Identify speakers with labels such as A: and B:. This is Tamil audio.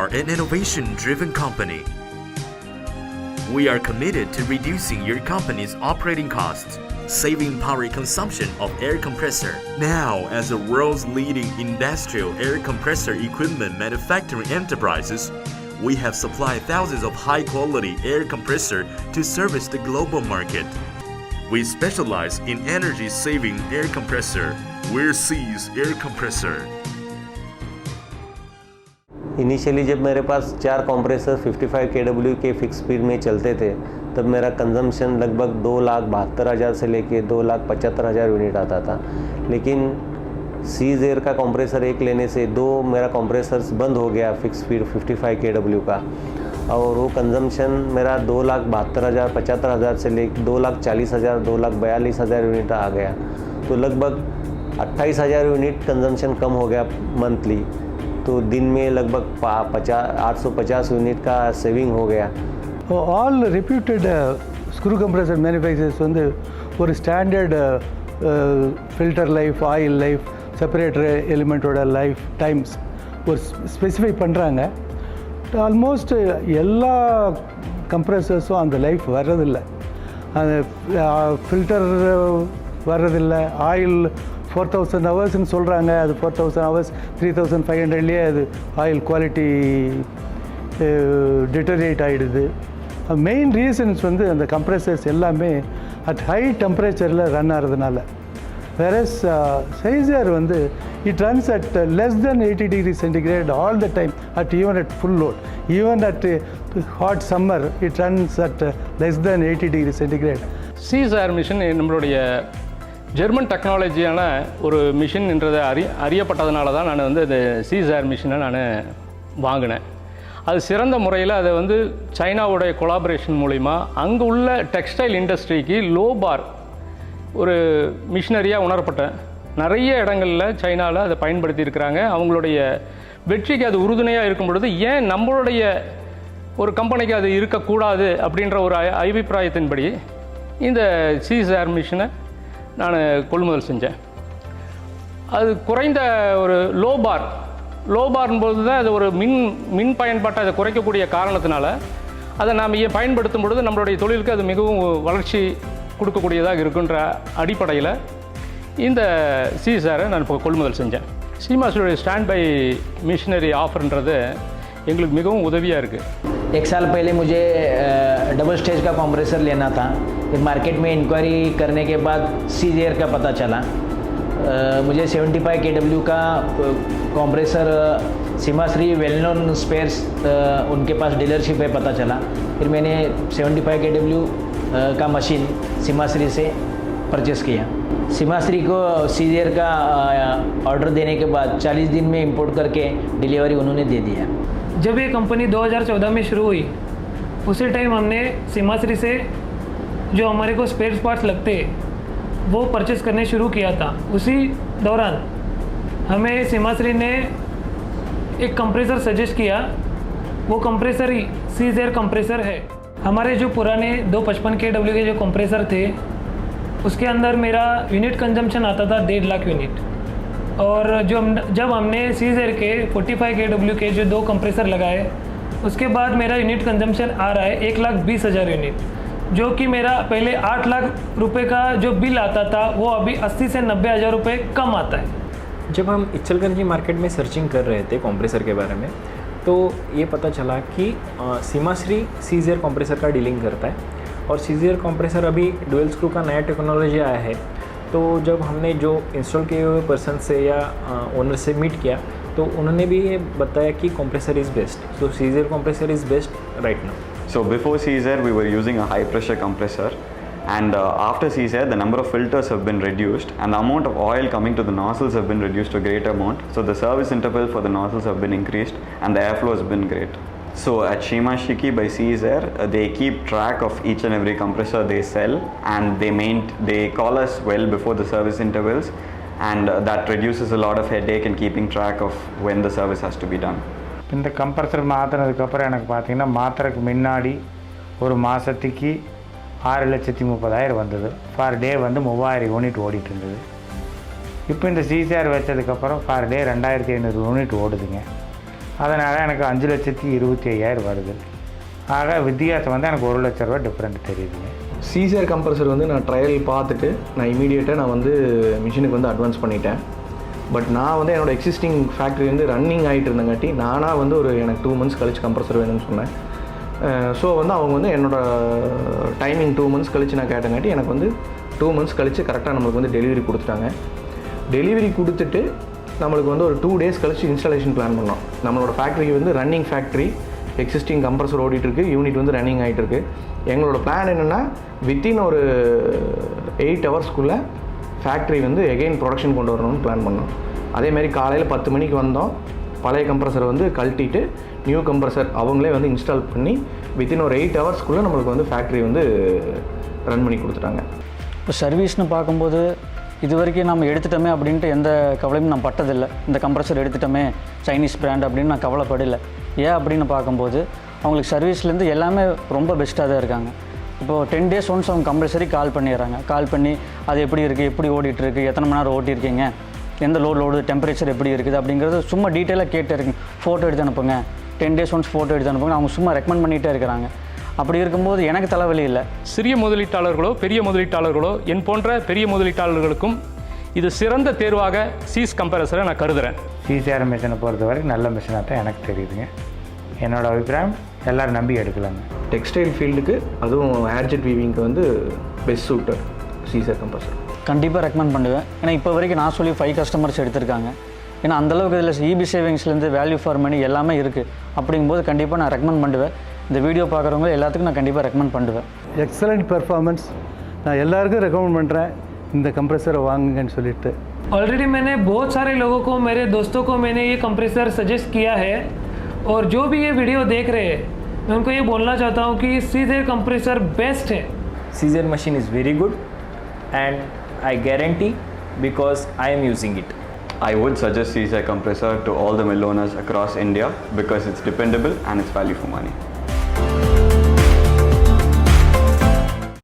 A: are an innovation-driven company. We are committed to reducing your company's operating costs, saving power consumption of air compressor. Now, as the world's leading industrial air compressor equipment manufacturing enterprises, we have supplied thousands of high-quality air compressor to service the global market. We specialize in energy-saving air compressor. We're C's Air Compressor.
B: Initially जब मेरे पास 4 कंप्रेसर 55 kW के फिक्स स्पीड में चलते थे तब मेरा कंजम्पशन लगभग 2,72,000 से लेके 2,75,000 यूनिट आता था। लेकिन सीज एयर का कंप्रेसर एक लेने से 2 मेरा कंप्रेसर्स बंद हो गया फिक्स स्पीड 55 kW का, और वो कंजम्पशन मेरा 2,72,000 75,000 से लेकर 2,40,000 2,42,000 यूनिट आ गया। तो लगभग 28,000 यूनिट कंजम्पशन कम हो गया मंथली। तो दिन में लगभग 850 यूनिट का सेविंग हो गया।
C: All reputed screw compressor manufacturers வந்து ஒரு standard filter life, oil life, separator எலிமெண்ட்டோட லைஃப் டைம்ஸ் ஒரு ஸ்பெசிஃபை பண்ணுறாங்க. ஆல்மோஸ்ட் எல்லா கம்ப்ரெசர்ஸும் அந்த லைஃப் வர்றதில்லை. அந்த ஃபில்டர் வர்றதில்லை. ஆயில் 4,000 ஹவர்ஸ்ன்னு சொல்கிறாங்க. அது 4,000 ஹவர்ஸ் 3,500லேயே அது ஆயில் குவாலிட்டி டிட்டரேட் ஆகிடுது. மெயின் ரீசன்ஸ் வந்து அந்த கம்ப்ரெசர்ஸ் எல்லாமே அட் ஹை டெம்பரேச்சரில் ரன் ஆகிறதுனால. வேறஸ் சைஸர் வந்து it runs at less than 80 degrees centigrade all the time, even at full load. Even at hot summer it runs at less than 80 degrees centigrade.
D: CSR machine நம்மளுடைய ஜெர்மன் டெக்னாலஜியான ஒரு மிஷின் என்றதை அறியப்பட்டதுனால தான் நான் வந்து இந்த CSR மிஷினை நான் வாங்கினேன். அது சிறந்த முறையில் அதை வந்து சைனாவுடைய கொலாபரேஷன் மூலிமா அங்கே உள்ள டெக்ஸ்டைல் இண்டஸ்ட்ரிக்கு லோ பார் ஒரு மிஷினரியாக உணரப்பட்டேன். நிறைய இடங்களில் சைனாவில் அதை பயன்படுத்தி இருக்கிறாங்க. அவங்களுடைய வெற்றிக்கு அது உறுதுணையாக இருக்கும் பொழுது ஏன் நம்மளுடைய ஒரு கம்பெனிக்கு அது இருக்கக்கூடாது அப்படின்ற ஒரு அபிப்பிராயத்தின்படி இந்த CSR மிஷினை நான் கொள்முதல் செஞ்சேன். அது குறைந்த ஒரு லோ பார்ன்போது தான் அது ஒரு மின் பயன்பாட்டை அதை குறைக்கக்கூடிய காரணத்தினால அதை நாம் பயன்படுத்தும் பொழுது நம்மளுடைய தொழிலுக்கு அது மிகவும் வளர்ச்சி கொடுக்கக்கூடியதாக இருக்குன்ற அடிப்படையில் இந்த CSR நான் இப்போ கொள்முதல் செஞ்சேன். சீமாஸுடைய ஸ்டாண்ட் பை மிஷினரி ஆஃபர்ன்றது எங்களுக்கு மிகவும் உதவியாக இருக்குது.
E: एक साल पहले मुझे डबल स्टेज का कंप्रेसर लेना था। फिर मार्केट में इंक्वायरी करने के बाद सीज एयर का पता चला। मुझे 75 kW का कंप्रेसर सीमाश्री वेल नोन स्पेयर्स उनके पास डीलरशिप है पता चला। फिर मैंने 75 kW का मशीन सीमाश्री से परचेस किया। सीमाश्री को सीज एयर का ऑर्डर देने के बाद 40 दिन में इंपोर्ट करके डिलीवरी उन्होंने दे दिया।
F: जब ये कंपनी 2014 में शुरू हुई उसी टाइम हमने सीमाश्री से जो हमारे को स्पेयर पार्ट्स लगते वो परचेस करने शुरू किया था। उसी दौरान हमें सीमाश्री ने एक कंप्रेसर सजेस्ट किया। वो compressor he sees air compressor है। हमारे जो पुराने 255 kW के जो कंप्रेसर थे उसके अंदर मेरा यूनिट कंजम्पशन आता था 1.5 लाख यूनिट, और जब हमने सीज एयर के 45 kW के जो 2 कंप्रेसर लगाए उसके बाद मेरा यूनिट कंजम्पशन आ रहा है 1,20,000 यूनिट, जो कि मेरा पहले 8 लाख रुपए का जो बिल आता था वो अभी 80 से 90,000 रुपये कम आता है।
G: जब हम इचलकरंजी मार्केट में सर्चिंग कर रहे थे कंप्रेसर के बारे में तो ये पता चला कि सीमाश्री सीज एयर कंप्रेसर का डीलिंग करता है, और सीज एयर कंप्रेसर अभी डुअल स्क्रू का नया टेक्नोलॉजी आया है। तो जब हमने जो इंस्टॉल किए हुए पर्सन से या ओनर से मीट किया तो उन्होंने भी ये बताया कि कंप्रेसर इज़ बेस्ट, सो सीज air compressor is best right now.
H: So before CSR we were using a high pressure compressor, and after CSR the number of filters have been reduced and the amount of oil coming to the nozzles have been reduced to a great amount. So the service interval for the nozzles have been increased and the airflow has been great. So at Shimashiki by CSR, they keep track of each and every compressor they sell, and they call us well before the service intervals, and that reduces a lot of headache in keeping track of when the service has to be done.
I: இந்த கம்ப்ரஸர் மாற்றினதுக்கப்புறம் எனக்கு பார்த்திங்கன்னா மாத்திரைக்கு முன்னாடி ஒரு மாதத்துக்கு 6,30,000 வந்தது. ஃபார் டே வந்து 3,000 யூனிட் ஓடிட்டு இருந்தது. இப்போ இந்த CSR வச்சதுக்கப்புறம் ஃபார் டே 2,500 யூனிட் ஓடுதுங்க. அதனால் எனக்கு 5,25,000 வருது. ஆக வித்தியாசம் வந்து எனக்கு 1 லட்ச ரூபா டிஃப்ரெண்ட் தெரியுதுங்க.
J: சீசர் கம்ப்ரஸர் வந்து நான் ட்ரையல் பார்த்துட்டு நான் இமீடியட்டாக நான் வந்து மிஷினுக்கு வந்து அட்வான்ஸ் பண்ணிட்டேன். பட் நான் வந்து என்னோடய எக்ஸிஸ்டிங் ஃபேக்ட்ரி வந்து ரன்னிங் ஆகிட்டு இருந்தங்காட்டி நானாக வந்து எனக்கு 2 months கழிச்சு கம்ப்ரஸர் வேணும்னு சொன்னேன். ஸோ வந்து அவங்க வந்து என்னோடய டைமிங் 2 months கழிச்சு நான் கேட்டங்காட்டி எனக்கு வந்து 2 months கழிச்சு கரெக்டாக நம்மளுக்கு வந்து டெலிவரி கொடுத்துட்டாங்க. டெலிவரி கொடுத்துட்டு நம்மளுக்கு வந்து ஒரு 2 days கழிச்சு இன்ஸ்டாலேஷன் பிளான் பண்ணோம். நம்மளோட ஃபேக்ட்ரிக்கு வந்து ரன்னிங் ஃபேக்ட்ரி, எக்ஸிஸ்டிங் கம்ப்ரஸர் ஓடிட்டுருக்கு, யூனிட் வந்து ரன்னிங் ஆகிட்டுருக்கு. எங்களோட பிளான் என்னென்னா வித்தின் ஒரு 8 hours ஃபேக்ட்ரி வந்து எகெயின் ப்ரொடக்ஷன் கொண்டு வரணும்னு பிளான் பண்ணோம். அதேமாதிரி காலையில் 10 மணிக்கு வந்தோம். பழைய கம்ப்ரஸரை வந்து கழட்டிட்டு நியூ கம்ப்ரஸர் அவங்களே வந்து இன்ஸ்டால் பண்ணி வித்தின் ஒரு 8 hours நம்மளுக்கு வந்து ஃபேக்ட்ரி வந்து ரன் பண்ணி கொடுத்துட்டாங்க.
K: இப்போ சர்வீஸ்னு பார்க்கும்போது இது வரைக்கும் நம்ம எடுத்துட்டோமே அப்படின்ட்டு எந்த கவலையும் நான் பட்டதில்லை. இந்த கம்ப்ரஸர் எடுத்துட்டோமே சைனீஸ் பிராண்ட் அப்படின்னு நான் கவலைப்படலை. ஏன் அப்படின்னு பார்க்கும்போது அவங்களுக்கு சர்வீஸ்லேருந்து எல்லாமே ரொம்ப பெஸ்ட்டாக தான் இருக்காங்க. இப்போது 10 days ஒன்ஸ் அவங்க கம்பல்சரி கால் பண்ணிடுறாங்க. கால் பண்ணி அது எப்படி இருக்குது, எப்படி ஓடிட்டுருக்கு, எத்தனை மணி நேரம் ஓட்டியிருக்கீங்க, எந்த லோடு டெம்பரேச்சர் எப்படி இருக்குது அப்படிங்கிறது சும்மா டீட்டெயிலாக கேட்டு இருக்குங்க. ஃபோட்டோ எடுத்து அனுப்புங்க, 10 days ஒன்ஸ் ஃபோட்டோ எடுத்து அனுப்புங்க. அவங்க சும்மா ரெக்கமெண்ட் பண்ணிகிட்டே இருக்கிறாங்க. அப்படி இருக்கும்போது எனக்கு தலைவலி இல்லை.
D: சிறிய முதலீட்டாளர்களோ பெரிய முதலீட்டாளர்களோ என் போன்ற பெரிய முதலீட்டாளர்களுக்கும் இது சிறந்த தேர்வாக சீஸ் கம்ப்ரஸரை நான் கருதுகிறேன்.
I: சிசிஆர் மிஷினை பொறுத்த வரைக்கும் நல்ல மிஷினாக தான் எனக்கு தெரியுதுங்க. என்னோடய அபிப்பிராயம் எல்லோரும் நம்பி எடுக்கலாங்க.
J: டெக்ஸ்டைல் ஃபீல்டுக்கு அதுவும் ஏர்ஜெட் வீவிங்க்கு வந்து பெஸ்ட் சூட்டர் சீசர் கம்ப்ரஸர்.
K: கண்டிப்பாக ரெக்கமெண்ட் பண்ணுவேன். ஏன்னா இப்போ வரைக்கும் நான் சொல்லி 5 customers எடுத்திருக்காங்க. ஏன்னா அந்தளவுக்கு இதில் இபி சேவிங்ஸ்லேருந்து வேல்யூ ஃபார் மணி எல்லாமே இருக்குது. அப்படிங்கும்போது கண்டிப்பாக நான் ரெக்கமெண்ட் பண்ணுவேன். இந்த வீடியோ பார்க்குறவங்க எல்லாத்துக்கும் நான் கண்டிப்பாக ரெக்கமெண்ட் பண்ணுவேன்.
C: Excellent performance. நான் எல்லாருக்கும் ரெக்கமெண்ட் பண்ணுறேன் இந்த கம்ப்ரெசரை வாங்குங்கன்னு சொல்லிட்டு.
F: ऑलरेडी मैंने बहुत सारे लोगों को, मेरे दोस्तों को मैंने ये कंप्रेसर सजेस्ट किया है और जो भी ये वीडियो देख रहे हैं मैं उनको ये बोलना चाहता हूँ कि सीजर कंप्रेसर बेस्ट है.
G: सीजर machine is very good and I guarantee because I am using it.
H: I would suggest Caesar compressor to all the mill owners across India because it's dependable and it's value for money.